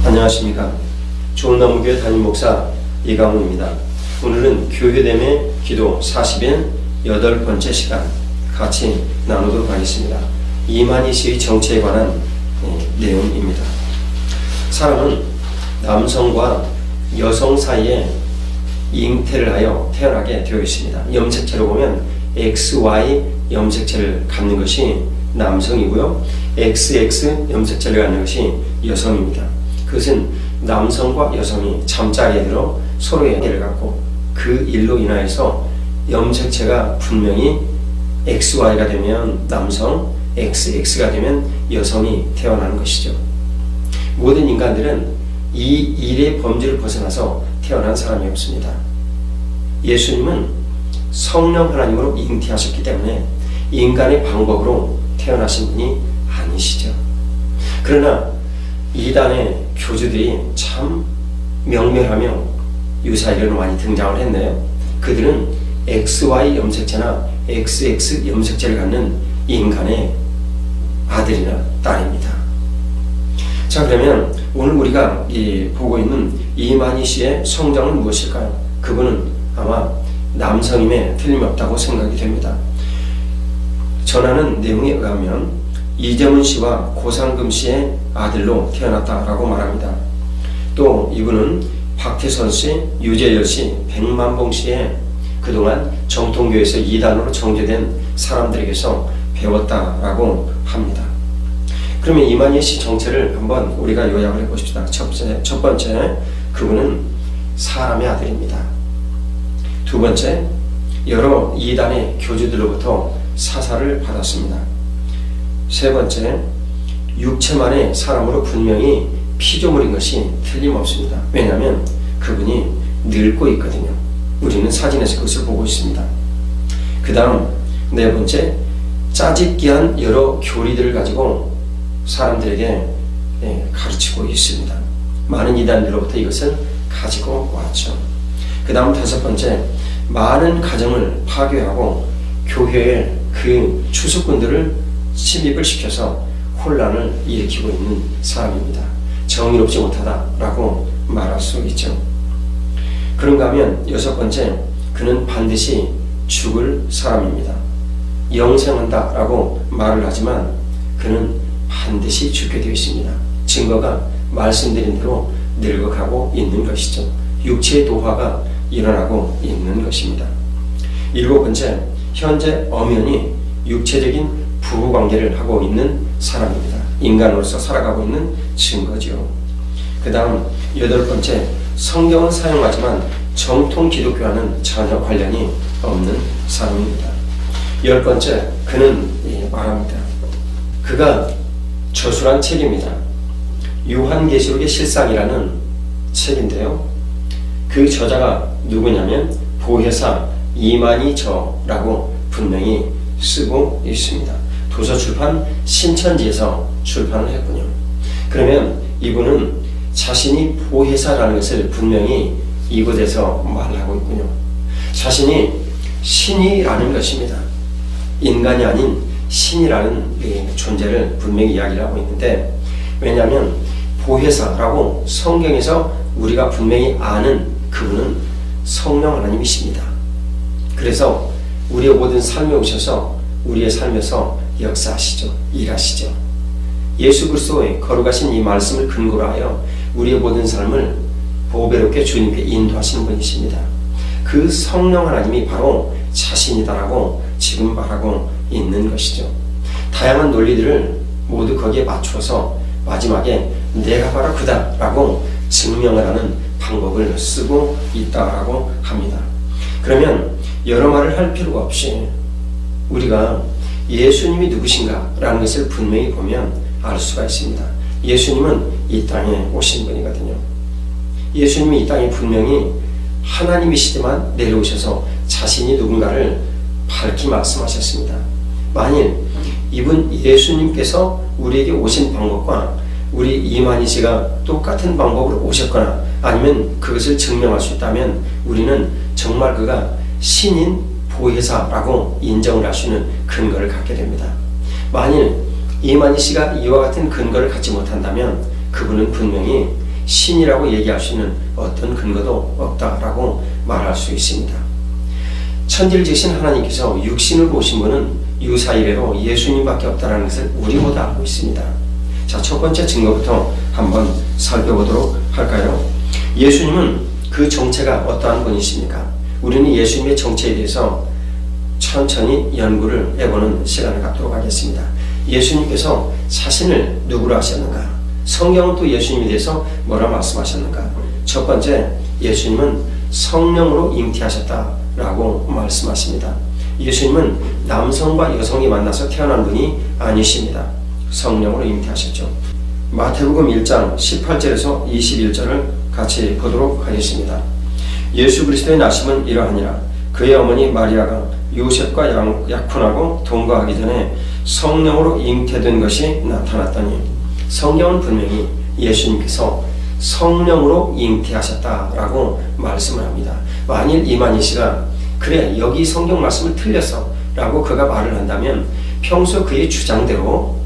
안녕하십니까. 좋은나무교회 담임목사 이강훈입니다. 오늘은 교회됨의 기도 40인 8번째 시간 같이 나누도록 하겠습니다. 이만희 씨의 정체에 관한 내용입니다. 사람은 남성과 여성 사이에 잉태를 하여 태어나게 되어 있습니다. 염색체로 보면 XY 염색체를 갖는 것이 남성이고요, XX 염색체를 갖는 것이 여성입니다. 그것은 남성과 여성이 잠자리에 들어 서로의 애를 갖고 그 일로 인하여서 염색체가 분명히 XY가 되면 남성, XX가 되면 여성이 태어나는 것이죠. 모든 인간들은 이 일의 범주를 벗어나서 태어난 사람이 없습니다. 예수님은 성령 하나님으로 잉태하셨기 때문에 인간의 방법으로 태어나신 분이 아니시죠. 그러나 이단의 교주들이 참 명멸하며 유사이론으로 많이 등장을 했네요. 그들은 XY 염색체나 XX 염색체를 갖는 인간의 아들이나 딸입니다. 자, 그러면 오늘 우리가 보고 있는 이만희 씨의 성정은 무엇일까요? 그분은 아마 남성임에 틀림없다고 생각이 됩니다. 전하는 내용에 의하면 이재문 씨와 고상금 씨의 아들로 태어났다라고 말합니다. 또 이분은 박태선 씨, 유재열 씨, 백만봉 씨의 그동안 정통교회에서 이단으로 정죄된 사람들에게서 배웠다라고 합니다. 그러면 이만희 씨 정체를 한번 우리가 요약을 해보십시다. 첫 번째, 그분은 사람의 아들입니다. 두 번째, 여러 이단의 교주들로부터 사사를 받았습니다. 세 번째, 육체만의 사람으로 분명히 피조물인 것이 틀림없습니다. 왜냐하면 그분이 늙고 있거든요. 우리는 사진에서 그것을 보고 있습니다. 그 다음 네 번째, 짜집기한 여러 교리들을 가지고 사람들에게 가르치고 있습니다. 많은 이단들로부터 이것을 가지고 왔죠. 그 다음 다섯 번째, 많은 가정을 파괴하고 교회의 그 추수꾼들을 침입을 시켜서 혼란을 일으키고 있는 사람입니다. 정의롭지 못하다라고 말할 수 있죠. 그런가 하면 여섯 번째, 그는 반드시 죽을 사람입니다. 영생한다라고 말을 하지만 그는 반드시 죽게 되어 있습니다. 증거가 말씀드린 대로 늙어가고 있는 것이죠. 육체의 도화가 일어나고 있는 것입니다. 일곱 번째, 현재 엄연히 육체적인 부부관계를 하고 있는 사람입니다. 인간으로서 살아가고 있는 증거죠. 그 다음 여덟 번째, 성경은 사용하지만 정통 기독교와는 전혀 관련이 없는 사람입니다. 열 번째, 그는 말합니다. 그가 저술한 책입니다. 요한계시록의 실상이라는 책인데요, 그 저자가 누구냐면 보혜사 이만희 저라고 분명히 쓰고 있습니다. 도서출판 신천지에서 출판을 했군요. 그러면 이분은 자신이 보혜사라는 것을 분명히 이곳에서 말하고 있군요. 자신이 신이라는 것입니다. 인간이 아닌 신이라는 존재를 분명히 이야기를 하고 있는데, 왜냐하면 보혜사라고 성경에서 우리가 분명히 아는 그분은 성령 하나님이십니다. 그래서 우리의 모든 삶에 오셔서 우리의 삶에서 역사하시죠. 일하시죠. 예수 그리스도의 거룩하신 이 말씀을 근거로 하여 우리의 모든 삶을 보배롭게 주님께 인도하시는 분이십니다. 그 성령 하나님이 바로 자신이다라고 지금 말하고 있는 것이죠. 다양한 논리들을 모두 거기에 맞춰서 마지막에 내가 바로 그다라고 증명을 하는 방법을 쓰고 있다라고 합니다. 그러면 여러 말을 할 필요가 없이 우리가 예수님이 누구신가 라는 것을 분명히 보면 알 수가 있습니다. 예수님은 이 땅에 오신 분이거든요. 예수님이 이 땅에 분명히 하나님이시지만 내려오셔서 자신이 누군가를 밝히 말씀하셨습니다. 만일 이분 예수님께서 우리에게 오신 방법과 우리 이만희 씨가 똑같은 방법으로 오셨거나 아니면 그것을 증명할 수 있다면 우리는 정말 그가 신인 보혜사라고 인정을 할 수 있는 근거를 갖게 됩니다. 만일 이만희 씨가 이와 같은 근거를 갖지 못한다면 그분은 분명히 신이라고 얘기할 수 있는 어떤 근거도 없다라고 말할 수 있습니다. 천지를 지으신 하나님께서 육신을 보신 분은 유사이래로 예수님밖에 없다는 것을 우리보다 알고 있습니다. 자, 첫 번째 증거부터 한번 살펴보도록 할까요? 예수님은 그 정체가 어떠한 분이십니까? 우리는 예수님의 정체에 대해서 천천히 연구를 해보는 시간을 갖도록 하겠습니다. 예수님께서 자신을 누구로 하셨는가? 성경은 또 예수님에 대해서 뭐라 말씀하셨는가? 첫 번째, 예수님은 성령으로 잉태하셨다라고 말씀하십니다. 예수님은 남성과 여성이 만나서 태어난 분이 아니십니다. 성령으로 잉태하셨죠. 마태복음 1장 18절에서 21절을 같이 보도록 하겠습니다. 예수 그리스도의 나심은 이러하니라. 그의 어머니 마리아가 요셉과 약혼하고 동거하기 전에 성령으로 잉태된 것이 나타났더니, 성경은 분명히 예수님께서 성령으로 잉태하셨다라고 말씀을 합니다. 만일 이만희 씨가 그래 여기 성경 말씀을 틀렸어 라고 그가 말을 한다면 평소 그의 주장대로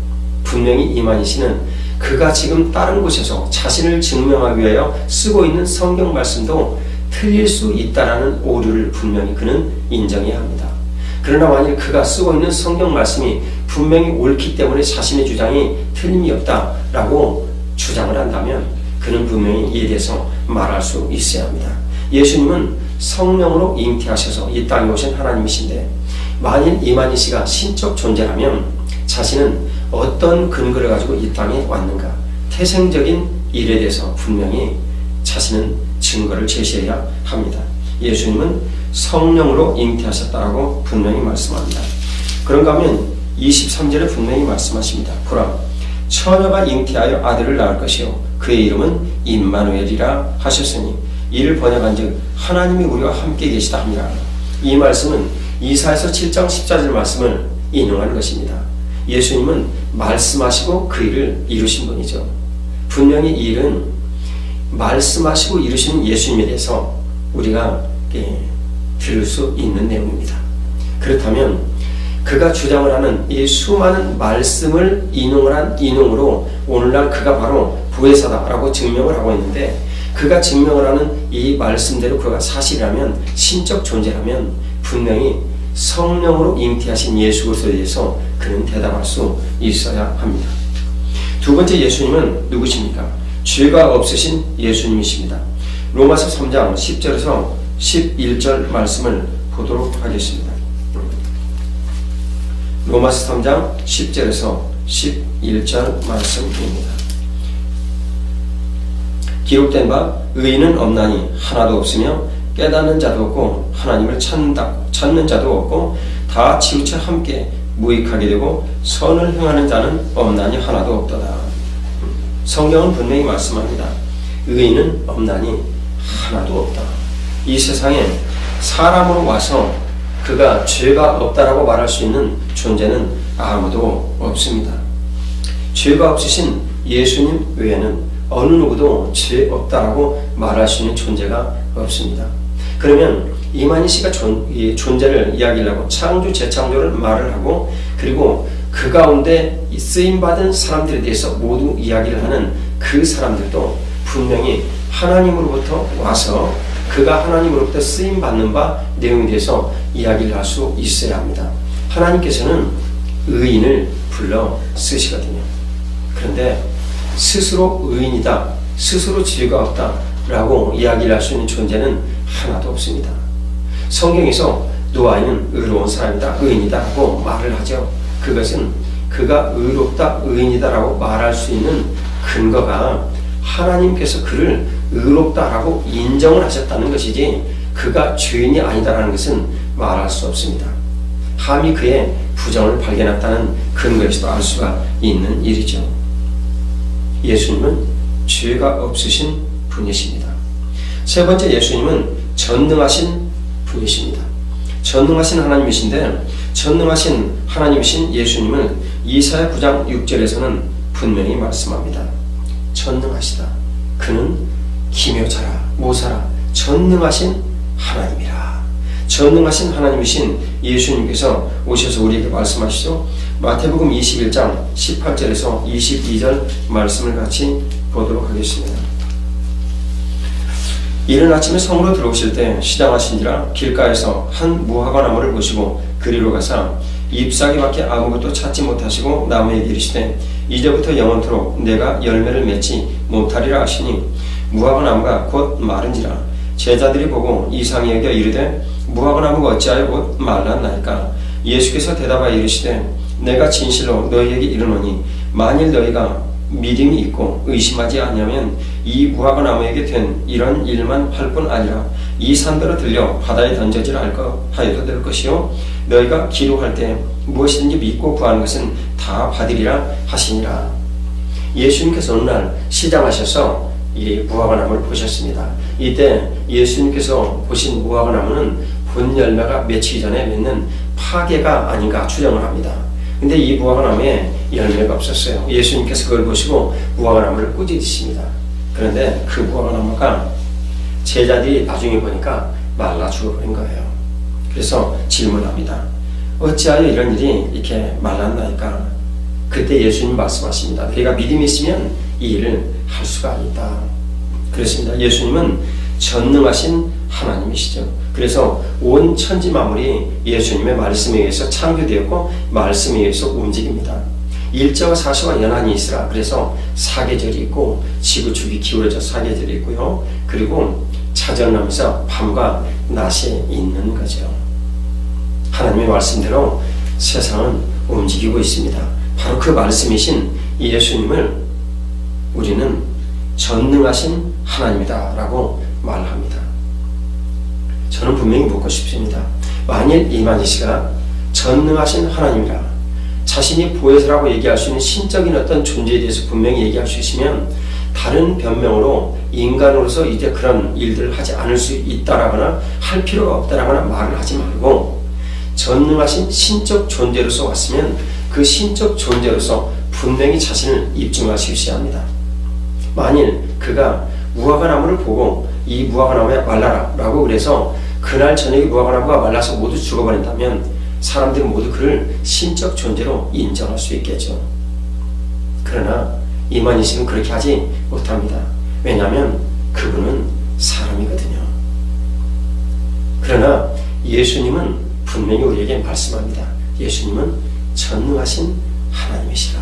분명히 이만희 씨는 그가 지금 다른 곳에서 자신을 증명하기 위하여 쓰고 있는 성경 말씀도 틀릴 수 있다라는 오류를 분명히 그는 인정해야 합니다. 그러나 만일 그가 쓰고 있는 성경 말씀이 분명히 옳기 때문에 자신의 주장이 틀림이 없다라고 주장을 한다면 그는 분명히 이에 대해서 말할 수 있어야 합니다. 예수님은 성령으로 잉태하셔서 이 땅에 오신 하나님이신데, 만일 이만희 씨가 신적 존재라면 자신은 어떤 근거를 가지고 이 땅에 왔는가, 태생적인 일에 대해서 분명히 자신은 증거를 제시해야 합니다. 예수님은 성령으로 잉태하셨다라고 분명히 말씀합니다. 그런가 하면 23절에 분명히 말씀하십니다. 보라, 처녀가 잉태하여 아들을 낳을 것이요 그의 이름은 임마누엘이라 하셨으니 이를 번역한즉 하나님이 우리와 함께 계시다 함이라. 이 말씀은 이사야서 7장 14절 말씀을 인용하는 것입니다. 예수님은 말씀하시고 그 일을 이루신 분이죠. 분명히 이 일은 말씀하시고 이루시는 예수님에 대해서 우리가 들을 수 있는 내용입니다. 그렇다면 그가 주장을 하는 이 수많은 말씀을 인용을 한 인용으로 오늘날 그가 바로 보혜사다라고 증명을 하고 있는데, 그가 증명을 하는 이 말씀대로 그가 사실이라면, 신적 존재라면 분명히 성령으로 잉태하신 예수 그리스도에 대해서 그는 대답할 수 있어야 합니다. 두 번째, 예수님은 누구십니까? 죄가 없으신 예수님이십니다. 로마서 3장 10절에서 11절 말씀을 보도록 하겠습니다. 로마서 3장 10절에서 11절 말씀입니다. 기록된 바 의인은 없나니 하나도 없으며 깨닫는 자도 없고 하나님을 찾는 자도 없고 다 치우쳐 함께 무익하게 되고 선을 행하는 자는 없나니 하나도 없도다. 성경은 분명히 말씀합니다. 의인은 없나니 하나도 없다. 이 세상에 사람으로 와서 그가 죄가 없다라고 말할 수 있는 존재는 아무도 없습니다. 죄가 없으신 예수님 외에는 어느 누구도 죄 없다라고 말할 수 있는 존재가 없습니다. 그러면 이만희 씨가 존재를 이야기하려고 창조, 재창조를 말을 하고, 그리고 그 가운데 쓰임받은 사람들에 대해서 모두 이야기를 하는 그 사람들도 분명히 하나님으로부터 와서 그가 하나님으로부터 쓰임받는 바 내용에 대해서 이야기를 할 수 있어야 합니다. 하나님께서는 의인을 불러 쓰시거든요. 그런데 스스로 의인이다, 스스로 죄가 없다 라고 이야기를 할 수 있는 존재는 하나도 없습니다. 성경에서 노아는 의로운 사람이다, 의인이다 라고 말을 하죠. 그것은 그가 의롭다, 의인이다 라고 말할 수 있는 근거가 하나님께서 그를 의롭다라고 인정을 하셨다는 것이지, 그가 죄인이 아니다라는 것은 말할 수 없습니다. 함이 그의 부정을 발견했다는 근거에서도 알 수가 있는 일이죠. 예수님은 죄가 없으신 분이십니다. 세 번째, 예수님은 전능하신 분이십니다. 전능하신 하나님이신데, 전능하신 하나님이신 예수님은 이사야 9장 6절에서는 분명히 말씀합니다. 전능하시다. 그는 기묘자라, 모사라, 전능하신 하나님이라. 전능하신 하나님이신 예수님께서 오셔서 우리에게 말씀하시죠. 마태복음 21장 18절에서 22절 말씀을 같이 보도록 하겠습니다. 이른 아침에 성으로 들어오실 때 시장하신지라 길가에서 한 무화과 나무를 보시고 그리로 가사 잎사귀밖에 아무것도 찾지 못하시고 나무에게 이르시되 이제부터 영원토록 내가 열매를 맺지 못하리라 하시니 무화과 나무가 곧 마른지라. 제자들이 보고 이상히 여겨 이르되 무화과 나무가 어찌하여 곧 말랐나이까. 예수께서 대답하여 이르시되 내가 진실로 너희에게 이르노니 만일 너희가 믿음이 있고 의심하지 아니하면 이 무화과 나무에게 된 이런 일만 할 뿐 아니라 이 산더러 들려 바다에 던져지라 하여도 될 것이요 너희가 기도할 때 무엇이든지 믿고 구하는 것은 다 받으리라 하시니라. 예수님께서 어느 날 시장하셔서 이 무화과 나무를 보셨습니다. 이때 예수님께서 보신 무화과 나무는 본 열매가 맺히기 전에 맺는 파괴가 아닌가 추정을 합니다. 근데 이 무화과 나무에 열매가 없었어요. 예수님께서 그걸 보시고 무화과 나무를 꾸짖으십니다. 그런데 그 무화과 나무가 제자들이 나중에 보니까 말라 죽어버린 거예요. 그래서 질문합니다. 어찌하여 이런 일이 이렇게 말랐나이까? 그때 예수님 말씀하십니다. 너희가 믿음이 있으면 이 일을 할 수가 있다. 그렇습니다. 예수님은 전능하신 하나님이시죠. 그래서 온 천지 만물이 예수님의 말씀에 의해서 창조되었고 말씀에 의해서 움직입니다. 일제와 사시와 연한이 있으라. 그래서 사계절이 있고 지구축이 기울어져 사계절이 있고요. 그리고 차전하면서 밤과 낮이 있는 거죠. 하나님의 말씀대로 세상은 움직이고 있습니다. 바로 그 말씀이신 예수님을 우리는 전능하신 하나님이다 라고 말합니다. 저는 분명히 묻고 싶습니다. 만일 이만희 씨가 전능하신 하나님이라 자신이 보혜사라고 얘기할 수 있는 신적인 어떤 존재에 대해서 분명히 얘기할 수 있으면 다른 변명으로 인간으로서 이제 그런 일들을 하지 않을 수 있다라거나 할 필요가 없다라거나 말을 하지 말고 전능하신 신적 존재로서 왔으면 그 신적 존재로서 분명히 자신을 입증하시셔야 합니다. 만일 그가 무화과 나무를 보고 이 무화과 나무에 말라라 라고 그래서 그날 저녁에 무화과 나무가 말라서 모두 죽어버린다면 사람들은 모두 그를 신적 존재로 인정할 수 있겠죠. 그러나 이만희 씨는 그렇게 하지 못합니다. 왜냐하면 그분은 사람이거든요. 그러나 예수님은 분명히 우리에게 말씀합니다. 예수님은 전능하신 하나님이시라.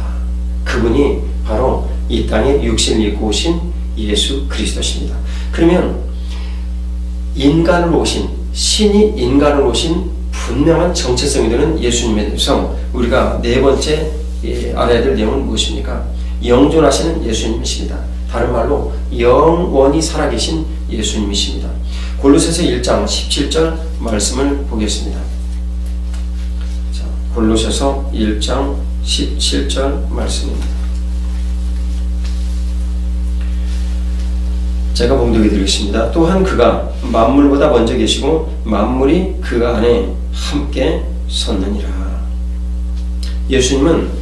그분이 바로 이 땅에 육신을 입고 오신 예수 그리스도십니다. 그러면 인간으로 오신, 신이 인간으로 오신 분명한 정체성이 되는 예수님에 대해서 우리가 네 번째 알아야 될 내용은 무엇입니까? 영존하시는 예수님이십니다. 다른 말로 영원히 살아계신 예수님이십니다. 골로새서 1장 17절 말씀을 보겠습니다. 자, 골로새서 1장 17절 말씀입니다. 제가 봉독해 드리겠습니다. 또한 그가 만물보다 먼저 계시고 만물이 그 안에 함께 섰느니라. 예수님은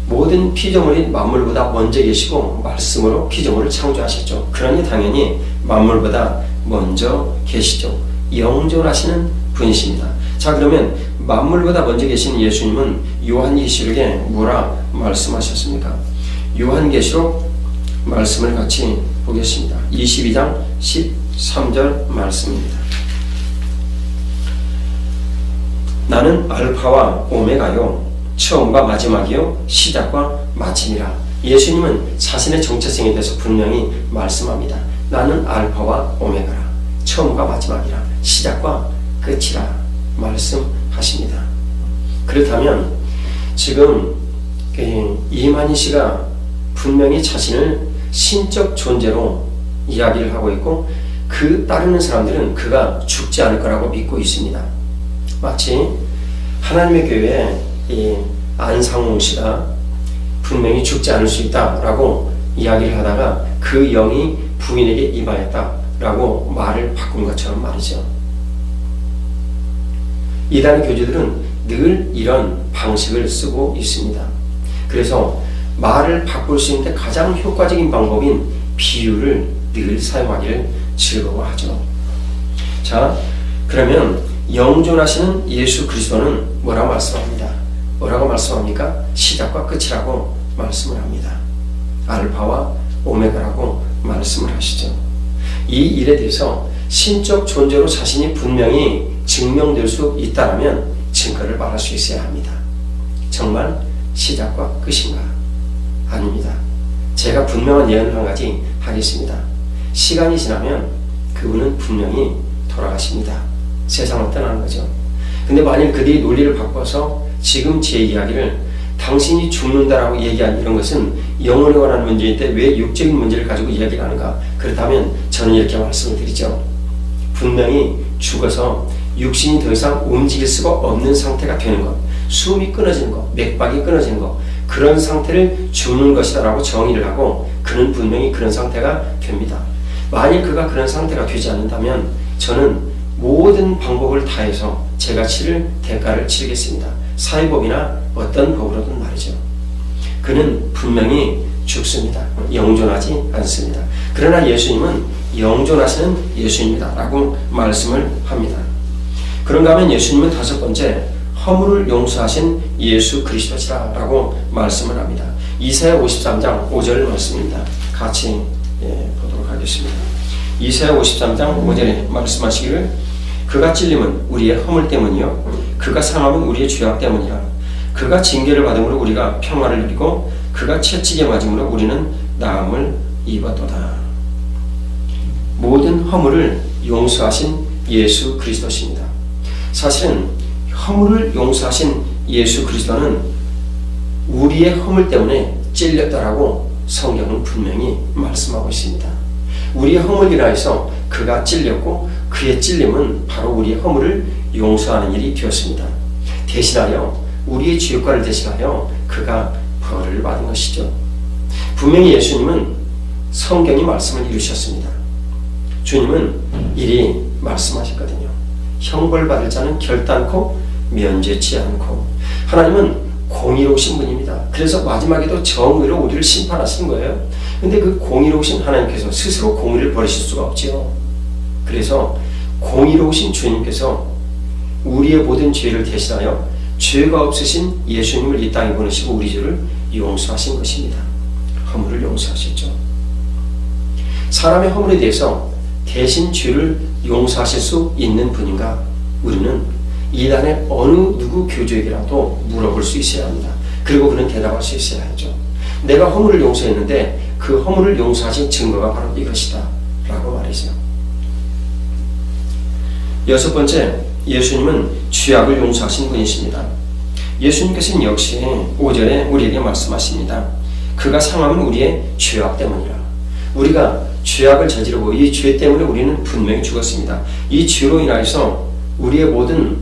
모든 피조물인 만물보다 먼저 계시고 말씀으로 피조물을 창조하셨죠. 그러니 당연히 만물보다 먼저 계시죠. 영존하시는 분이십니다. 자, 그러면 만물보다 먼저 계신 예수님은 요한계시록에 뭐라 말씀하셨습니까? 요한계시록 말씀을 같이 보겠습니다. 22장 13절 말씀입니다. 나는 알파와 오메가요 처음과 마지막이요 시작과 마침이라. 예수님은 자신의 정체성에 대해서 분명히 말씀합니다. 나는 알파와 오메가라. 처음과 마지막이라. 시작과 끝이라 말씀하십니다. 그렇다면 지금 이만희 씨가 분명히 자신을 신적 존재로 이야기를 하고 있고 그 따르는 사람들은 그가 죽지 않을 거라고 믿고 있습니다. 마치 하나님의 교회에 이 안상홍 씨가 분명히 죽지 않을 수 있다라고 이야기를 하다가 그 영이 부인에게 임하였다라고 말을 바꾼 것처럼 말이죠. 이단 교주들은 늘 이런 방식을 쓰고 있습니다. 그래서 말을 바꿀 수 있는데 가장 효과적인 방법인 비유를 늘 사용하기를 즐거워하죠. 자, 그러면 영존하시는 예수 그리스도는 뭐라고 말씀합니다? 뭐라고 말씀합니까? 시작과 끝이라고 말씀을 합니다. 알파와 오메가라고 말씀을 하시죠. 이 일에 대해서 신적 존재로 자신이 분명히 증명될 수 있다면 증거를 말할 수 있어야 합니다. 정말 시작과 끝인가? 아닙니다. 제가 분명한 예언을 한 가지 하겠습니다. 시간이 지나면 그분은 분명히 돌아가십니다. 세상을 떠나는 거죠. 근데 만일 그들이 논리를 바꿔서 지금 제 이야기를 당신이 죽는다라고 얘기한 이런 것은 영혼에 관한 문제인데 왜 육적인 문제를 가지고 이야기를 하는가? 그렇다면 저는 이렇게 말씀을 드리죠. 분명히 죽어서 육신이 더 이상 움직일 수가 없는 상태가 되는 것, 숨이 끊어지는 것, 맥박이 끊어지는 것, 그런 상태를 죽는 것이다라고 정의를 하고 그는 분명히 그런 상태가 됩니다. 만일 그가 그런 상태가 되지 않는다면 저는 모든 방법을 다해서 제가 치를 대가를 치르겠습니다. 사회법이나 어떤 법으로든 말이죠. 그는 분명히 죽습니다. 영존하지 않습니다. 그러나 예수님은 영존하시는 예수님이다 라고 말씀을 합니다. 그런가 하면 예수님은 다섯 번째 허물을 용서하신 예수 그리스도시라 라고 말씀을 합니다. 이사야 53장 5절 말씀입니다. 같이 보도록 하겠습니다. 이사야 53장 5절에 말씀하시기를 그가 찔림은 우리의 허물 때문이요 그가 상함은 우리의 죄악 때문이라. 그가 징계를 받음으로 우리가 평화를 누리고 그가 채찍에 맞음으로 우리는 나음을 입었도다. 모든 허물을 용서하신 예수 그리스도십니다. 사실은 허물을 용서하신 예수 그리스도는 우리의 허물 때문에 찔렸다라고 성경은 분명히 말씀하고 있습니다. 우리의 허물이라 해서 그가 찔렸고 그의 찔림은 바로 우리의 허물을 용서하는 일이 되었습니다. 대신하여 우리의 죄과를 대신하여 그가 벌을 받은 것이죠. 분명히 예수님은 성경이 말씀을 이루셨습니다. 주님은 이리 말씀하셨거든요. 형벌받을 자는 결단코 면죄치 않고. 하나님은 공의로우신 분입니다. 그래서 마지막에도 정의로 우리를 심판하신 거예요. 근데 그 공의로우신 하나님께서 스스로 공의를 버리실 수가 없지요. 그래서 공의로우신 주님께서 우리의 모든 죄를 대신하여 죄가 없으신 예수님을 이 땅에 보내시고 우리 죄를 용서하신 것입니다. 허물을 용서하셨죠. 사람의 허물에 대해서 대신 죄를 용서하실 수 있는 분인가? 우리는 이단의 어느 누구 교주에게라도 물어볼 수 있어야 합니다. 그리고 그는 대답할 수 있어야 하죠. 내가 허물을 용서했는데 그 허물을 용서하신 증거가 바로 이것이다 라고 말이죠. 여섯 번째, 예수님은 죄악을 용서하신 분이십니다. 예수님께서는 역시 5절에 우리에게 말씀하십니다. 그가 상함은 우리의 죄악 때문이라. 우리가 죄악을 저지르고 이 죄 때문에 우리는 분명히 죽었습니다. 이 죄로 인하여서 우리의 모든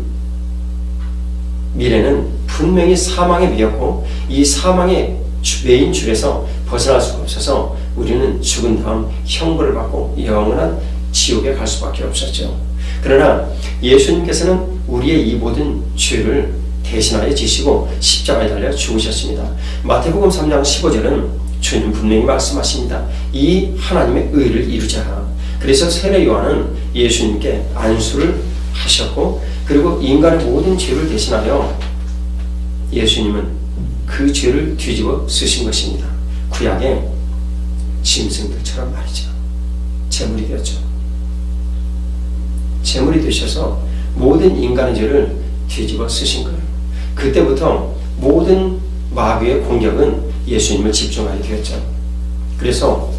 미래는 분명히 사망에 매였고 이 사망의 매인 줄에서 벗어날 수가 없어서 우리는 죽은 다음 형벌을 받고 영원한 지옥에 갈 수밖에 없었죠. 그러나 예수님께서는 우리의 이 모든 죄를 대신하여 지시고 십자가에 달려 죽으셨습니다. 마태복음 3장 15절은 주님 분명히 말씀하십니다. 이 하나님의 의를 이루자. 그래서 세례 요한은 예수님께 안수를 하셨고 그리고 인간의 모든 죄를 대신하여 예수님은 그 죄를 뒤집어 쓰신 것입니다. 구약의 짐승들처럼 말이죠. 제물이 되었죠. 제물이 되셔서 모든 인간의 죄를 뒤집어 쓰신 거예요. 그때부터 모든 마귀의 공격은 예수님을 집중하게 되었죠. 그래서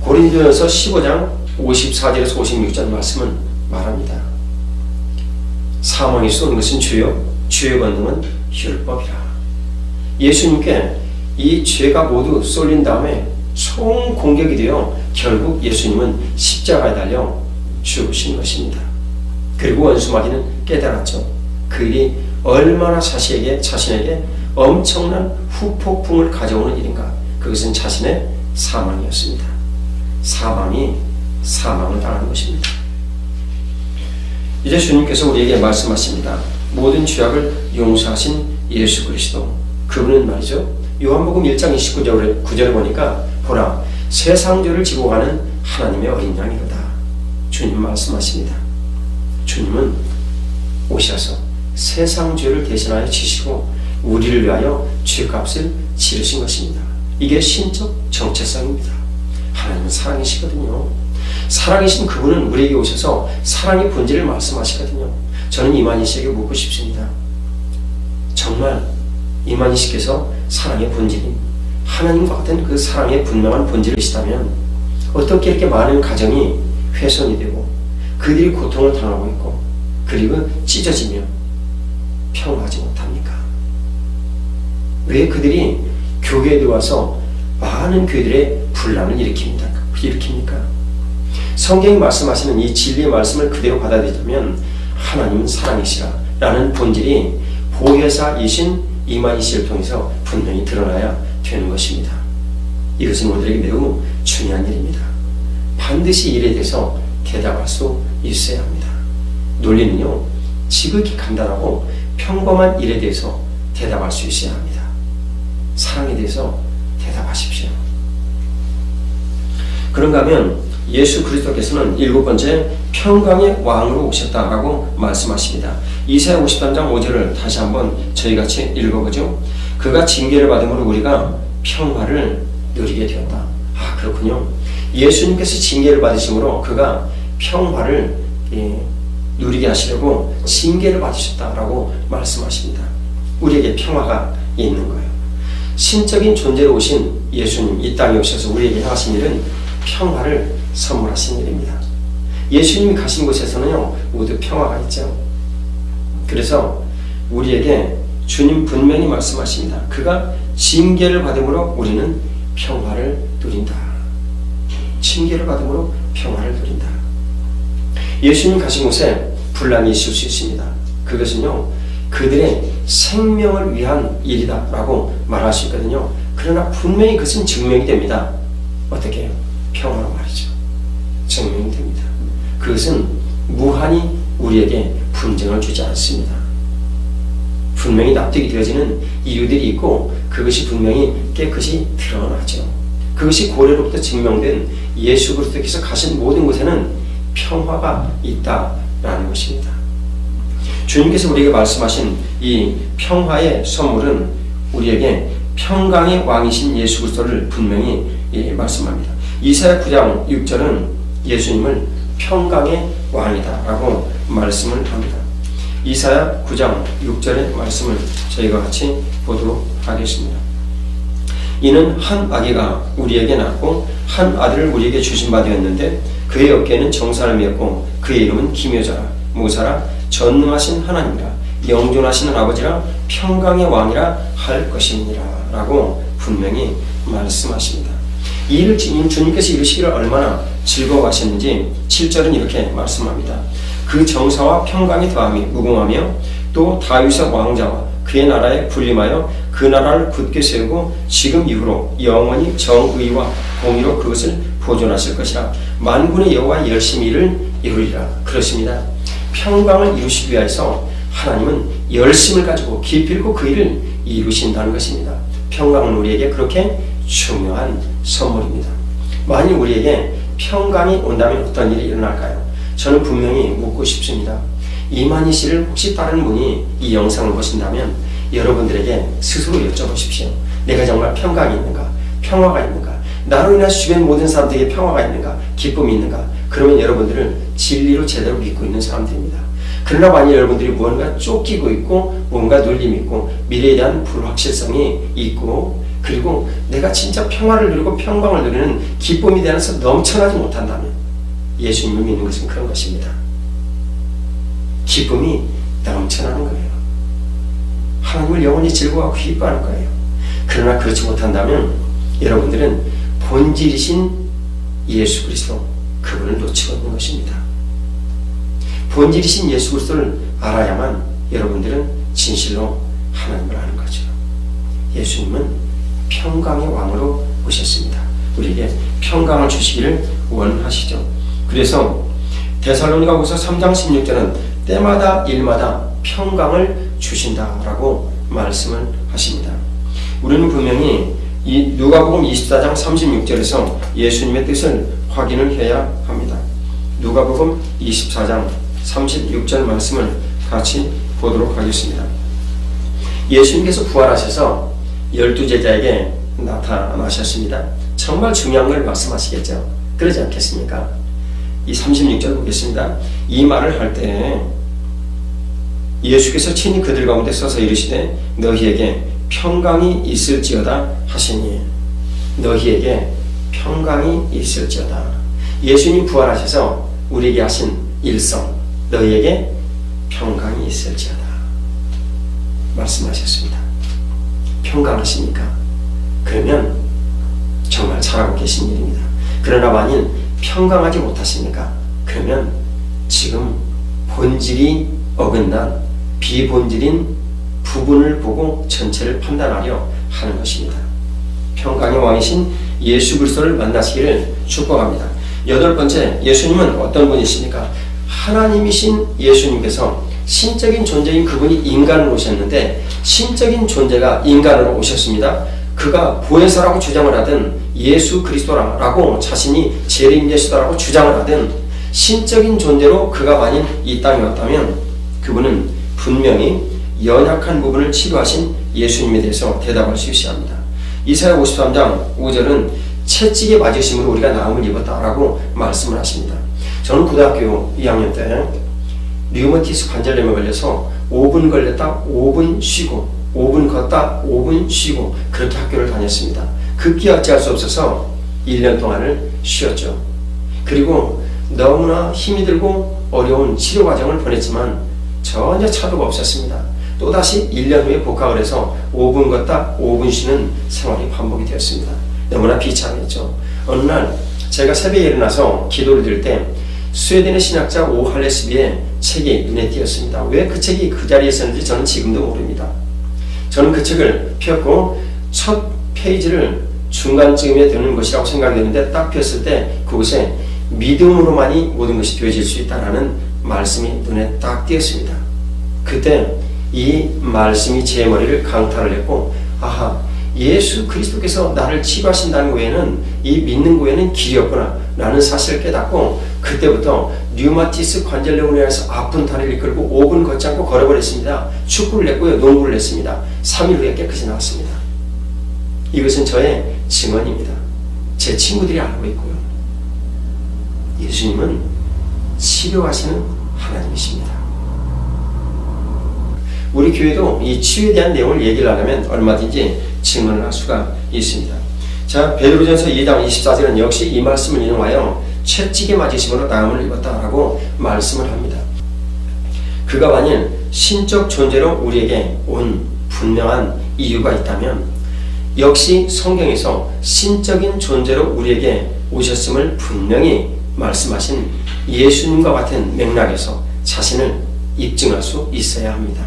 고린도전서 15장 54절에서 56절 말씀은 말합니다. 사망이 쏘는 것은 죄요, 죄의 권능은 율법이라. 예수님께 이 죄가 모두 쏠린 다음에 총 공격이 되어 결국 예수님은 십자가에 달려 죽으신 것입니다. 그리고 원수마귀는 깨달았죠. 그 일이 얼마나 자신에게 엄청난 후폭풍을 가져오는 일인가. 그것은 자신의 사망이었습니다. 사망이 사망을 당하는 것입니다. 이제 주님께서 우리에게 말씀하십니다. 모든 죄악을 용서하신 예수 그리스도. 그분은 말이죠. 요한복음 1장 29절에 보니까 보라 세상 죄를 지고 가는 하나님의 어린 양이로다. 주님 말씀하십니다. 주님은 오셔서 세상 죄를 대신하여 지시고 우리를 위하여 죄값을 치르신 것입니다. 이게 신적 정체성입니다. 하나님은 사랑이시거든요. 살아계신 그분은 우리에게 오셔서 사랑의 본질을 말씀하시거든요. 저는 이만희 씨에게 묻고 싶습니다. 정말 이만희 씨께서 사랑의 본질인 하나님과 같은 그 사랑의 분명한 본질이시다면 어떻게 이렇게 많은 가정이 훼손이 되고 그들이 고통을 당하고 있고 그리고 찢어지며 평화하지 못합니까? 왜 그들이 교회에 들어와서 많은 교회들의 분란을 일으킵니까? 성경이 말씀하시는 이 진리의 말씀을 그대로 받아들이자면 하나님은 사랑이시라 라는 본질이 보혜사이신 이만희 씨를 통해서 분명히 드러나야 되는 것입니다. 이것은 우리에게 매우 중요한 일입니다. 반드시 일에 대해서 대답할 수 있어야 합니다. 논리는요, 지극히 간단하고 평범한 일에 대해서 대답할 수 있어야 합니다. 사랑에 대해서 대답하십시오. 그런가 하면 예수 그리스도께서는 7번째 평강의 왕으로 오셨다라고 말씀하십니다. 이사야 53장 5절을 다시 한번 저희 같이 읽어보죠. 그가 징계를 받음으로 우리가 평화를 누리게 되었다. 아, 그렇군요. 예수님께서 징계를 받으심으로 그가 평화를 누리게 하시려고 징계를 받으셨다라고 말씀하십니다. 우리에게 평화가 있는 거예요. 신적인 존재로 오신 예수님, 이 땅에 오셔서 우리에게 하신 일은 평화를 선물하신 일입니다. 예수님이 가신 곳에서는요, 모두 평화가 있죠. 그래서 우리에게 주님 분명히 말씀하십니다. 그가 징계를 받음으로 우리는 평화를 누린다. 징계를 받음으로 평화를 누린다. 예수님 가신 곳에 분란이 있을 수 있습니다. 그것은요, 그들의 생명을 위한 일이다 라고 말할 수 있거든요. 그러나 분명히 그것은 증명이 됩니다. 어떻게 해요? 평화로 말이죠. 증명이 됩니다. 그것은 무한히 우리에게 분쟁을 주지 않습니다. 분명히 납득이 되어지는 이유들이 있고 그것이 분명히 깨끗이 드러나죠. 그것이 고려로부터 증명된 예수 그리스도께서 가신 모든 곳에는 평화가 있다라는 것입니다. 주님께서 우리에게 말씀하신 이 평화의 선물은 우리에게 평강의 왕이신 예수 그리스도를 분명히 말씀합니다. 이사야 9장 6절은 예수님을 평강의 왕이다 라고 말씀을 합니다. 이사야 9장 6절의 말씀을 저희가 같이 보도록 하겠습니다. 이는 한 아기가 우리에게 낳고 한 아들을 우리에게 주신 바 되었는데 그의 어깨에는 정사람이었고 그의 이름은 기묘자라 모사라 전능하신 하나님이라 영존하시는 아버지라 평강의 왕이라 할 것입니다 라고 분명히 말씀하십니다. 이 일을 주님께서 이루시기를 얼마나 즐거워하셨는지 7절은 이렇게 말씀합니다. 그 정사와 평강이 더함이 무궁하며 또 다윗의 왕자와 그의 나라에 군림하여 그 나라를 굳게 세우고 지금 이후로 영원히 정의와 공의로 그것을 보존하실 것이라 만군의 여호와의 열심히 일을 이루리라. 그렇습니다. 평강을 이루시기 위해서 하나님은 열심을 가지고 깊이 있고 그 일을 이루신다는 것입니다. 평강은 우리에게 그렇게 중요한 선물입니다. 만일 우리에게 평강이 온다면 어떤 일이 일어날까요? 저는 분명히 묻고 싶습니다. 이만희 씨를 혹시 다른 분이 이 영상을 보신다면 여러분들에게 스스로 여쭤보십시오. 내가 정말 평강이 있는가? 평화가 있는가? 나로 인해서 주변 모든 사람들에게 평화가 있는가? 기쁨이 있는가? 그러면 여러분들은 진리로 제대로 믿고 있는 사람들입니다. 그러나 만일 여러분들이 무언가 쫓기고 있고 뭔가 눌림이 있고 미래에 대한 불확실성이 있고 그리고 내가 진짜 평화를 누리고 평강을 누리는 기쁨이 되어서 넘쳐나지 못한다면 예수님을 믿는 것은 그런 것입니다. 기쁨이 넘쳐나는 거예요. 하나님을 영원히 즐거워하고 기뻐하는 거예요. 그러나 그렇지 못한다면 여러분들은 본질이신 예수 그리스도 그분을 놓치고 있는 것입니다. 본질이신 예수 그리스도를 알아야만 여러분들은 진실로 하나님을 아는 거죠. 예수님은 평강의 왕으로 오셨습니다. 우리에게 평강을 주시기를 원하시죠. 그래서 데살로니가후서 3장 16절은 때마다 일마다 평강을 주신다라고 말씀을 하십니다. 우리는 분명히 이 누가복음 24장 36절에서 예수님의 뜻을 확인을 해야 합니다. 누가복음 24장 36절 말씀을 같이 보도록 하겠습니다. 예수님께서 부활하셔서 12제자에게 나타나셨습니다. 정말 중요한 걸 말씀하시겠죠. 그러지 않겠습니까? 이 36절 보겠습니다. 이 말을 할 때 예수께서 친히 그들 가운데 서서 이르시되 너희에게 평강이 있을지어다 하시니, 너희에게 평강이 있을지어다. 예수님 부활하셔서 우리에게 하신 일성, 너희에게 평강이 있을지어다 말씀하셨습니다. 평강하십니까? 그러면 정말 잘하고 계신 일입니다. 그러나 만일 평강하지 못하십니까? 그러면 지금 본질이 어긋난 비본질인 부분을 보고 전체를 판단하려 하는 것입니다. 평강의 왕이신 예수 그리스도를 만나시기를 축복합니다. 8번째, 예수님은 어떤 분이십니까? 하나님이신 예수님께서 신적인 존재인 그분이 인간으로 오셨는데, 신적인 존재가 인간으로 오셨습니다. 그가 보혜사라고 주장을 하든 예수 그리스도라고 자신이 재림 예수다라고 주장을 하든 신적인 존재로 그가 만일 이 땅에 왔다면 그분은 분명히 연약한 부분을 치료하신 예수님에 대해서 대답할 수 있어야 합니다. 이사야 53장 5절은 채찍에 맞으심으로 우리가 나음을 입었다라고 말씀을 하십니다. 저는 고등학교 2학년 때 류머티스 관절염에 걸려서 5분 걸렸다 5분 쉬고 5분 걷다 5분 쉬고 그렇게 학교를 다녔습니다. 급기 어찌할 수 없어서 1년 동안을 쉬었죠. 그리고 너무나 힘이 들고 어려운 치료 과정을 보냈지만 전혀 차도가 없었습니다. 또다시 1년 후에 복학을 해서 5분 걷다 5분 쉬는 생활이 반복이 되었습니다. 너무나 비참했죠. 어느 날 제가 새벽에 일어나서 기도를 드릴 때 스웨덴의 신학자 오 할레스비의 책이 눈에 띄었습니다. 왜 그 책이 그 자리에 있었는지 저는 지금도 모릅니다. 저는 그 책을 폈고 첫 페이지를 중간쯤에 드는 것이라고 생각했는데 딱 폈을 때 그곳에 믿음으로만이 모든 것이 되어질 수 있다는 말씀이 눈에 딱 띄었습니다. 그때 이 말씀이 제 머리를 강탈을 했고, 아하, 예수 그리스도께서 나를 치료하신다는 외에는, 이 믿는 외에는 길이 없구나 라는 사실을 깨닫고, 그때부터 류마티스 관절염으로 인해서 아픈 다리를 이끌고 5분 걷지 않고 걸어버렸습니다. 축구를 했고요, 농구를 했습니다. 3일 후에 깨끗이 나왔습니다. 이것은 저의 증언입니다. 제 친구들이 알고 있고요. 예수님은 치료하시는 하나님이십니다. 우리 교회도 이 치유에 대한 내용을 얘기를 하려면 얼마든지 증언을 할 수가 있습니다. 자, 베드로전서 2장 24절은 역시 이 말씀을 인용하여 채찍에 맞으심으로 나음을 입었다라고 말씀을 합니다. 그가 만일 신적 존재로 우리에게 온 분명한 이유가 있다면 역시 성경에서 신적인 존재로 우리에게 오셨음을 분명히 말씀하신 예수님과 같은 맥락에서 자신을 입증할 수 있어야 합니다.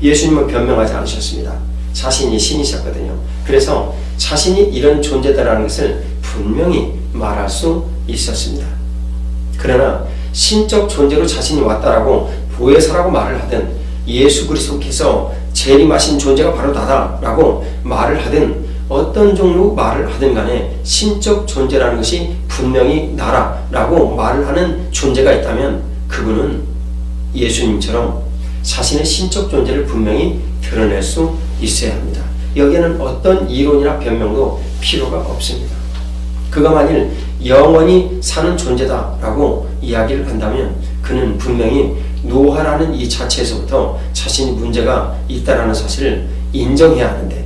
예수님은 변명하지 않으셨습니다. 자신이 신이셨거든요. 그래서 자신이 이런 존재다라는 것을 분명히 말할 수 있었습니다. 그러나 신적 존재로 자신이 왔다라고 보혜사라고 말을 하든 예수 그리스도께서 재림하신 존재가 바로 나다라고 말을 하든 어떤 종류 말을 하든 간에 신적 존재라는 것이 분명히 나라라고 말을 하는 존재가 있다면 그분은 예수님처럼 자신의 신적 존재를 분명히 드러낼 수 있어야 합니다. 여기에는 어떤 이론이나 변명도 필요가 없습니다. 그가 만일 영원히 사는 존재다라고 이야기를 한다면 그는 분명히 노화라는 이 자체에서부터 자신이 문제가 있다라는 사실을 인정해야 하는데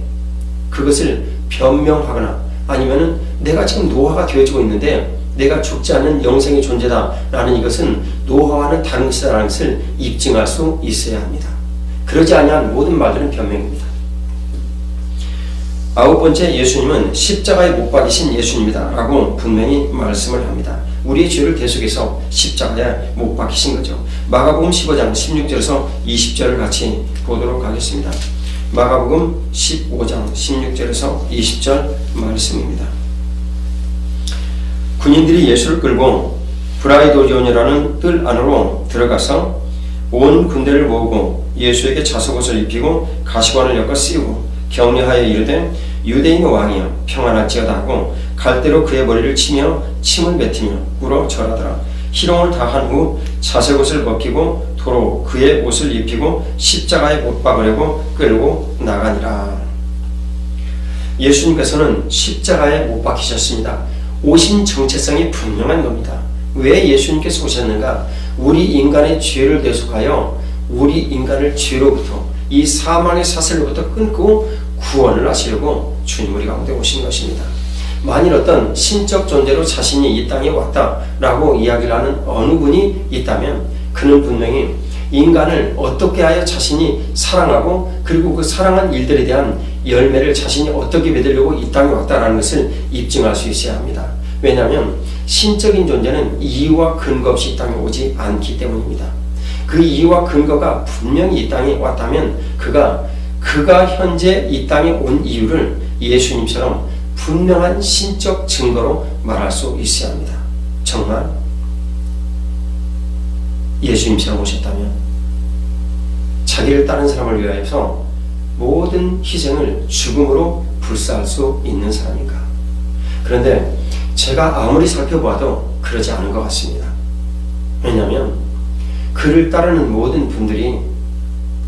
그것을 변명하거나 아니면은 내가 지금 노화가 되어지고 있는데 내가 죽지 않는 영생의 존재다라는 이것은 노화와는 다른 것이다라는 것을 입증할 수 있어야 합니다. 그러지 아니한 모든 말들은 변명입니다. 9번째, 예수님은 십자가에 못 박이신 예수님이다 라고 분명히 말씀을 합니다. 우리의 죄를 대속해서 십자가에 못 박히신 거죠. 마가복음 15장 16절에서 20절을 같이 보도록 하겠습니다. 마가복음 15장 16절에서 20절 말씀입니다. 군인들이 예수를 끌고 브라이도리온이라는 뜰 안으로 들어가서 온 군대를 모으고 예수에게 자석옷을 입히고 가시관을 엮어 씌우고 격려하여 이르되 유대인의 왕이여 평안할지어다 하고 갈대로 그의 머리를 치며 침을 뱉으며 울어 절하더라. 희롱을 다한 후 자석옷을 벗기고 도로 그의 옷을 입히고 십자가에 못 박으려고 끌고 나가니라. 예수님께서는 십자가에 못 박히셨습니다. 오신 정체성이 분명한 겁니다. 왜 예수님께서 오셨는가? 우리 인간의 죄를 대속하여 우리 인간을 죄로부터, 이 사망의 사슬로부터 끊고 구원을 하시려고 주님 우리 가운데 오신 것입니다. 만일 어떤 신적 존재로 자신이 이 땅에 왔다라고 이야기를 하는 어느 분이 있다면 그는 분명히 인간을 어떻게 하여 자신이 사랑하고 그리고 그 사랑한 일들에 대한 열매를 자신이 어떻게 맺으려고 이 땅에 왔다라는 것을 입증할 수 있어야 합니다. 왜냐하면 신적인 존재는 이유와 근거 없이 이 땅에 오지 않기 때문입니다. 그 이유와 근거가 분명히 이 땅에 왔다면 그가 현재 이 땅에 온 이유를 예수님처럼 분명한 신적 증거로 말할 수 있어야 합니다. 정말 예수님처럼 오셨다면 자기를 따른 사람을 위하여서 모든 희생을 죽음으로 불사할 수 있는 사람인가? 그런데 제가 아무리 살펴봐도 그러지 않은 것 같습니다. 왜냐하면 그를 따르는 모든 분들이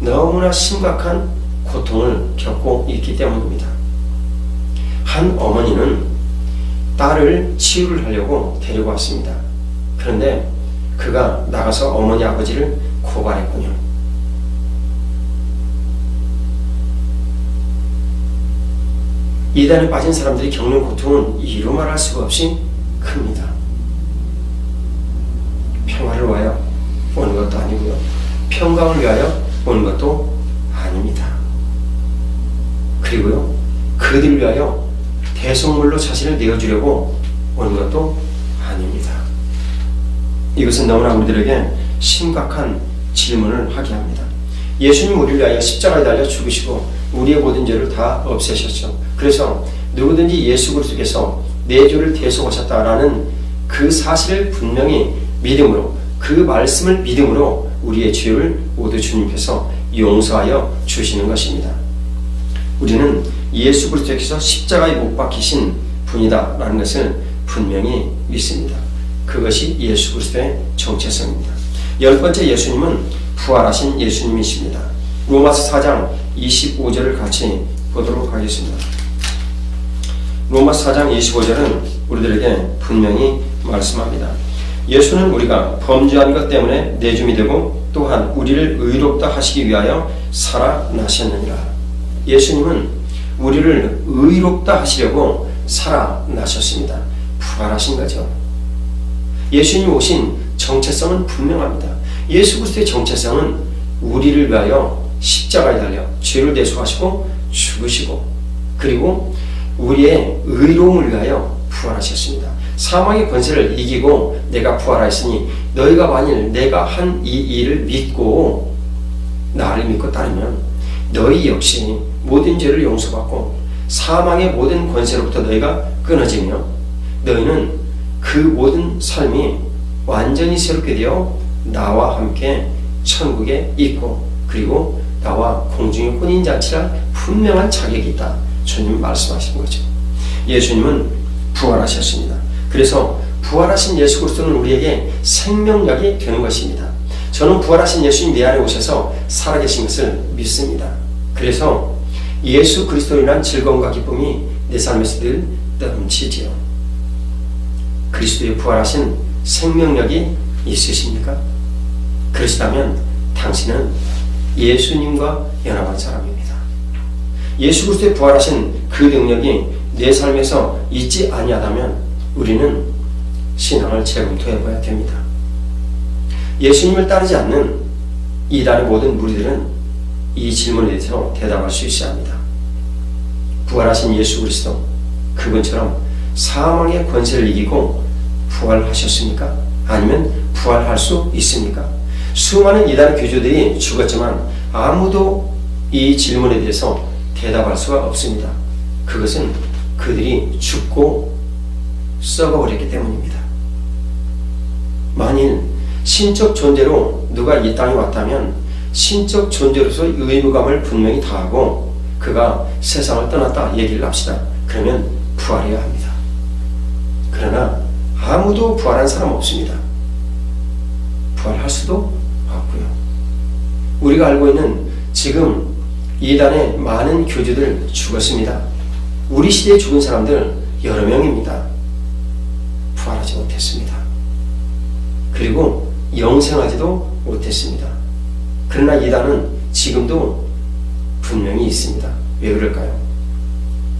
너무나 심각한 고통을 겪고 있기 때문입니다. 한 어머니는 딸을 치유를 하려고 데리고 왔습니다. 그런데 그가 나가서 어머니 아버지를 고발했군요. 이단에 빠진 사람들이 겪는 고통은 이루 말할 수가 없이 큽니다. 평화를 위하여 오는 것도 아니고요. 평강을 위하여 오는 것도 아닙니다. 그리고요, 그들을 위하여 대속물로 자신을 내어주려고 오는 것도 아닙니다. 이것은 너무나 우리들에게 심각한 질문을 하게 합니다. 예수님 우리를 위하여 십자가에 달려 죽으시고 우리의 모든 죄를 다 없애셨죠. 그래서 누구든지 예수 그리스도께서 내 죄를 대속하셨다라는 그 사실을 분명히 믿음으로, 그 말씀을 믿음으로 우리의 죄를 모두 주님께서 용서하여 주시는 것입니다. 우리는 예수 그리스도께서 십자가에 못 박히신 분이다라는 것을 분명히 믿습니다. 그것이 예수 그리스도의 정체성입니다. 열 번째 예수님은 부활하신 예수님이십니다. 로마서 4장 25절을 같이 보도록 하겠습니다. 로마서 4장 25절은 우리들에게 분명히 말씀합니다. 예수는 우리가 범죄한 것 때문에 내줌이 되고 또한 우리를 의롭다 하시기 위하여 살아나셨느니라. 예수님은 우리를 의롭다 하시려고 살아나셨습니다. 부활하신 거죠. 예수님 오신 정체성은 분명합니다. 예수 그리스도의 정체성은 우리를 위하여 십자가에 달려 죄를 대속하시고 죽으시고 그리고 우리의 의로움을 위하여 부활하셨습니다. 사망의 권세를 이기고 내가 부활하였으니 너희가 만일 내가 한 이 일을 믿고 나를 믿고 따르면 너희 역시 모든 죄를 용서받고 사망의 모든 권세로부터 너희가 끊어지며 너희는 그 모든 삶이 완전히 새롭게 되어 나와 함께 천국에 있고 그리고 나와 공중의 혼인잔치할 분명한 자격이 있다. 주님 말씀하신 거죠. 예수님은 부활하셨습니다. 그래서 부활하신 예수 그리스도는 우리에게 생명력이 되는 것입니다. 저는 부활하신 예수님 내 안에 오셔서 살아계신 것을 믿습니다. 그래서 예수 그리스도로 인한 즐거움과 기쁨이 내 삶에서 늘 넘치지요. 그리스도의 부활하신 생명력이 있으십니까? 그러시다면 당신은 예수님과 연합한 사람입니다. 예수 그리스도의 부활하신 그 능력이 내 삶에서 있지 아니하다면 우리는 신앙을 재검토해 봐야 됩니다. 예수님을 따르지 않는 이단의 모든 무리들은 이 질문에 대해서 대답할 수 있어야 합니다. 부활하신 예수 그리스도, 그분처럼 사망의 권세를 이기고 부활하셨습니까? 아니면 부활할 수 있습니까? 수많은 이단 교주들이 죽었지만 아무도 이 질문에 대해서 대답할 수가 없습니다. 그것은 그들이 죽고 썩어버렸기 때문입니다. 만일 신적 존재로 누가 이 땅에 왔다면 신적 존재로서의 의무감을 분명히 다하고 그가 세상을 떠났다 얘기를 합시다. 그러면 부활해야 합니다. 그러나 아무도 부활한 사람 없습니다. 부활할 수도 없고요. 우리가 알고 있는 지금 이단의 많은 교주들 죽었습니다. 우리 시대에 죽은 사람들 여러 명입니다. 부활하지 못했습니다. 그리고 영생하지도 못했습니다. 그러나 이단은 지금도 분명히 있습니다. 왜 그럴까요?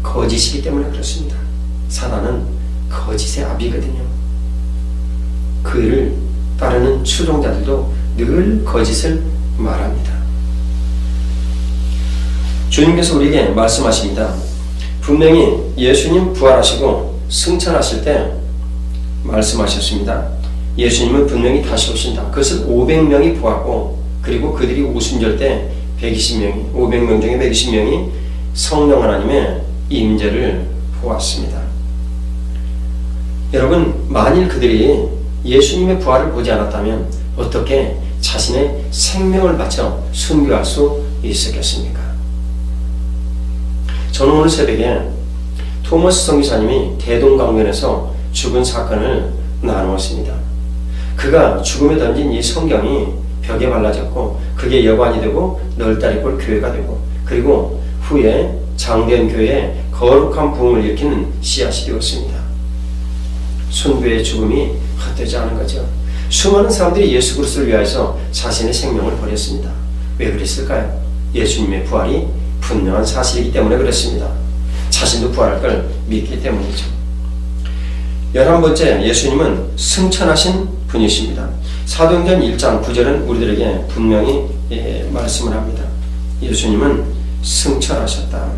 거짓이기 때문에 그렇습니다. 사단은 거짓의 아비거든요. 그를 따르는 추종자들도 늘 거짓을 말합니다. 주님께서 우리에게 말씀하십니다. 분명히 예수님 부활하시고 승천하실 때 말씀하셨습니다. 예수님은 분명히 다시 오신다. 그것을 500명이 보았고, 그리고 그들이 오순절 때 120명이, 500명 중에 120명이 성령 하나님의 임재를 보았습니다. 여러분, 만일 그들이 예수님의 부활을 보지 않았다면 어떻게 자신의 생명을 바쳐 순교할 수 있었겠습니까? 저는 오늘 새벽에 토머스 선교사님이 대동강변에서 죽은 사건을 나누었습니다. 그가 죽음에 던진 이 성경이 벽에 발라졌고, 그게 여관이 되고 널다리골 교회가 되고, 그리고 후에 장대현 교회에 거룩한 부흥을 일으키는 씨앗이 되었습니다. 순교의 죽음이 헛되지 않은 거죠. 수많은 사람들이 예수 그리스도를 위하여서 자신의 생명을 버렸습니다. 왜 그랬을까요? 예수님의 부활이 분명한 사실이기 때문에 그렇습니다. 자신도 부활할 걸 믿기 때문이죠. 11번째, 예수님은 승천하신 분이십니다. 사도행전 1장 9절은 우리들에게 분명히 말씀을 합니다. 예수님은 승천하셨다.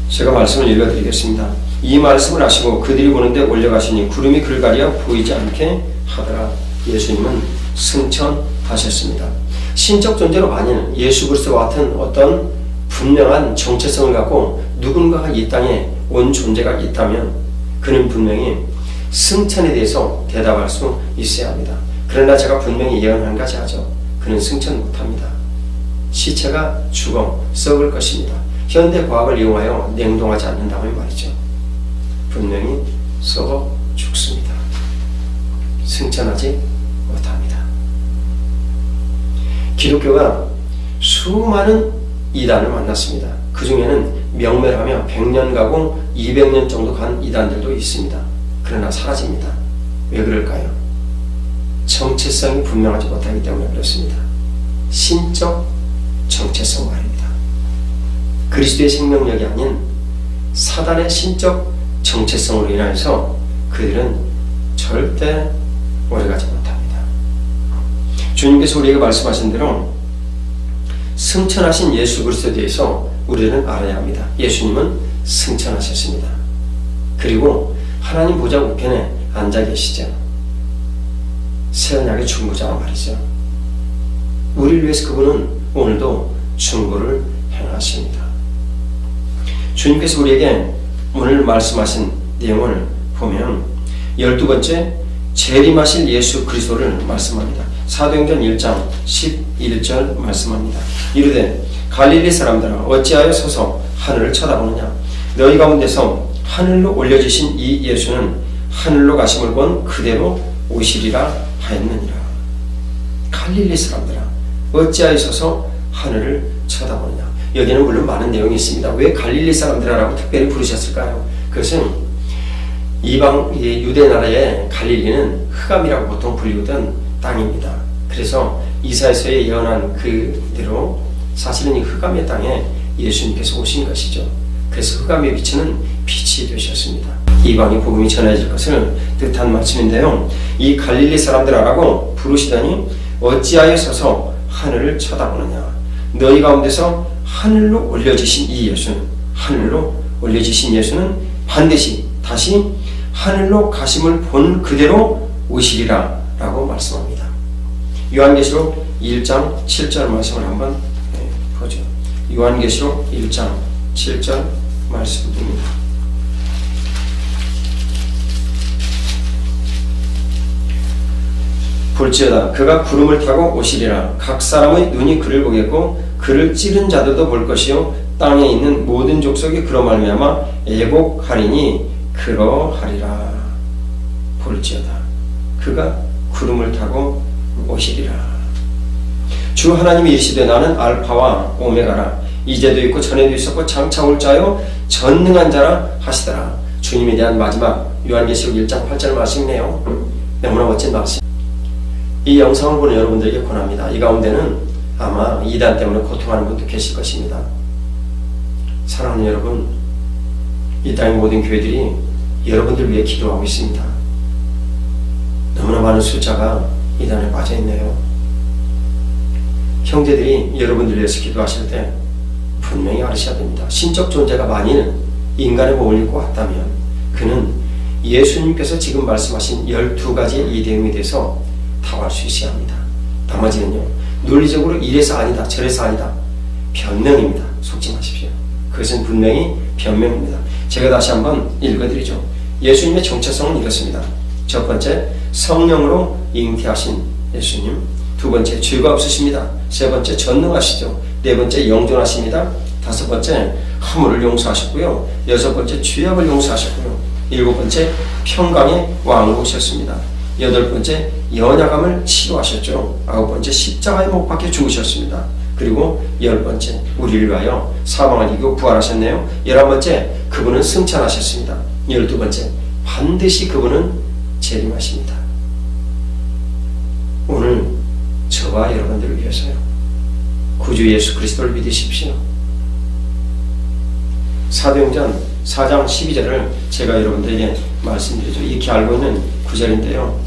제가 말씀을 읽어드리겠습니다. 이 말씀을 하시고 그들이 보는데 올려가시니 구름이 그를 가려 보이지 않게 하더라. 예수님은 승천하셨습니다. 신적 존재로 만일 예수 그리스도와 같은 어떤 분명한 정체성을 갖고 누군가가 이 땅에 온 존재가 있다면 그는 분명히 승천에 대해서 대답할 수 있어야 합니다. 그러나 제가 분명히 예언 한 가지 하죠. 그는 승천 못합니다. 시체가 죽어 썩을 것입니다. 현대 과학을 이용하여 냉동하지 않는다면 말이죠. 분명히 썩어 죽습니다. 승천하지 못합니다. 기독교가 수많은 이단을 만났습니다. 그 중에는 명멸하며 100년 가고 200년 정도 간 이단들도 있습니다. 그러나 사라집니다. 왜 그럴까요? 정체성이 분명하지 못하기 때문에 그렇습니다. 신적 정체성 말입니다. 그리스도의 생명력이 아닌 사단의 신적 정체성으로 인하여서 그들은 절대 오래가지 못합니다. 주님께서 우리에게 말씀하신 대로 승천하신 예수 그리스도에 대해서 우리는 알아야 합니다. 예수님은 승천하셨습니다. 그리고 하나님 보좌 우편에 앉아 계시죠. 새 언약의 중보자가 말이죠. 우리를 위해서 그분은 오늘도 중보를 행하십니다. 주님께서 우리에게 오늘 말씀하신 내용을 보면 12번째 재림하실 예수 그리스도를 말씀합니다. 사도행전 1장 11절 말씀합니다. 이르되 갈릴리 사람들아 어찌하여 서서 하늘을 쳐다보느냐. 너희 가운데서 하늘로 올려지신 이 예수는 하늘로 가심을 본 그대로 오시리라 하였느니라. 갈릴리 사람들아 어찌하여 서서 하늘을 쳐다보느냐. 여기는 물론 많은 내용이 있습니다. 왜 갈릴리 사람들이라고 특별히 부르셨을까요? 그것은 이방 유대 나라의 갈릴리는 흑암이라고 보통 불리우던 땅입니다. 그래서 이사야서에 예언한 그대로 사실은 이 흑암의 땅에 예수님께서 오신 것이죠. 그래서 흑암에 비치는 빛이 되셨습니다. 이방의 복음이 전해질 것을 뜻한 말씀인데요. 이 갈릴리 사람들아라고 부르시더니 어찌하여 서서 하늘을 쳐다보느냐. 너희 가운데서 하늘로 올려지신 이 예수는, 하늘로 올려지신 예수는 반드시 다시 하늘로 가심을 본 그대로 오시리라 라고 말씀합니다. 요한계시록 1장 7절 말씀을 한번 보죠. 요한계시록 1장 7절 말씀입니다. 볼지어다 그가 구름을 타고 오시리라. 각 사람의 눈이 그를 보겠고 그를 찌른 자들도 볼 것이요 땅에 있는 모든 족속이 그로 말미암아 애곡하리니 그러하리라. 볼지어다 그가 구름을 타고 오시리라. 주 하나님이 이르시되 나는 알파와 오메가라. 이제도 있고 전에도 있었고 장차 올 자요 전능한 자라 하시더라. 주님에 대한 마지막 요한계시록 1장 8절 말씀이네요. 너무나 멋진 말씀. 이 영상을 보는 여러분들에게 권합니다. 이 가운데는 아마 이단 때문에 고통하는 분도 계실 것입니다. 사랑하는 여러분, 이 땅의 모든 교회들이 여러분들 위해 기도하고 있습니다. 너무나 많은 숫자가 이단에 빠져 있네요. 형제들이 여러분들 위해서 기도하실 때 분명히 알으셔야 됩니다. 신적 존재가 만일 인간의 몸을 입고 왔다면 그는 예수님께서 지금 말씀하신 12가지의 이대음에 대해서 답할 수 있어야 합니다. 나머지는요, 논리적으로 이래서 아니다, 저래서 아니다, 변명입니다. 속지 마십시오. 그것은 분명히 변명입니다. 제가 다시 한번 읽어드리죠. 예수님의 정체성은 이렇습니다. 첫 번째, 성령으로 잉태하신 예수님. 두 번째, 죄가 없으십니다. 세 번째, 전능하시죠. 네 번째, 영존하십니다. 다섯 번째, 허물을 용서하셨고요. 여섯 번째, 죄악을 용서하셨고요. 일곱 번째, 평강의 왕으로 오셨습니다. 여덟 번째, 연약함을 치료하셨죠. 아홉 번째, 십자가에 못 박혀 죽으셨습니다. 그리고 열 번째, 우리를 위하여 사망을 이기고 부활하셨네요. 11번째, 그분은 승천하셨습니다. 12번째, 반드시 그분은 재림하십니다. 오늘 저와 여러분들을 위해서요, 구주 예수 그리스도를 믿으십시오. 사도행전 4장 12절을 제가 여러분들에게 말씀드리죠. 익히 알고 있는 구절인데요,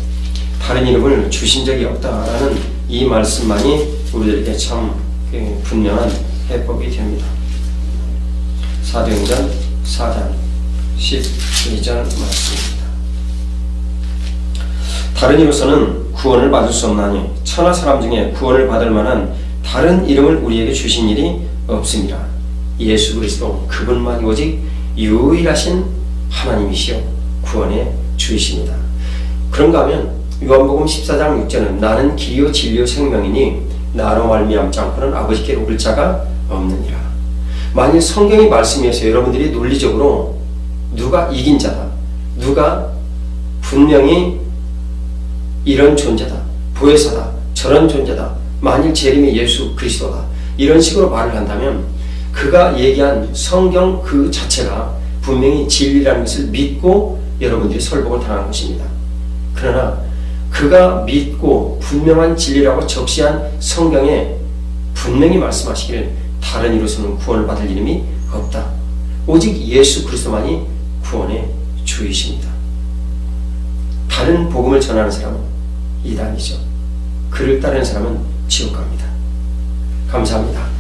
다른 이름을 주신 적이 없다라는 이 말씀만이 우리들에게 참 분명한 해법이 됩니다. 사도행전 4장 12절 말씀입니다. 다른 이로서는 구원을 받을 수 없나니 천하 사람 중에 구원을 받을 만한 다른 이름을 우리에게 주신 일이 없습니다. 예수 그리스도 그분만이 오직 유일하신 하나님이시요 구원의 주이십니다. 그런가 하면 요한복음 14장 6절은 나는 길이요 진리요 생명이니 나로 말미암지 않고는 아버지께로 올 자가 없느니라. 만일 성경의 말씀에서 여러분들이 논리적으로 누가 이긴 자다, 누가 분명히 이런 존재다, 보혜사다, 저런 존재다, 만일 재림의 예수 그리스도다, 이런 식으로 말을 한다면 그가 얘기한 성경 그 자체가 분명히 진리라는 것을 믿고 여러분들이 설복을 당하는 것입니다. 그러나 그가 믿고 분명한 진리라고 적시한 성경에 분명히 말씀하시길 다른 이로서는 구원을 받을 이름이 없다. 오직 예수 그리스도만이 구원의 주이십니다. 다른 복음을 전하는 사람은 이단이죠. 그를 따르는 사람은 지옥 갑니다. 감사합니다.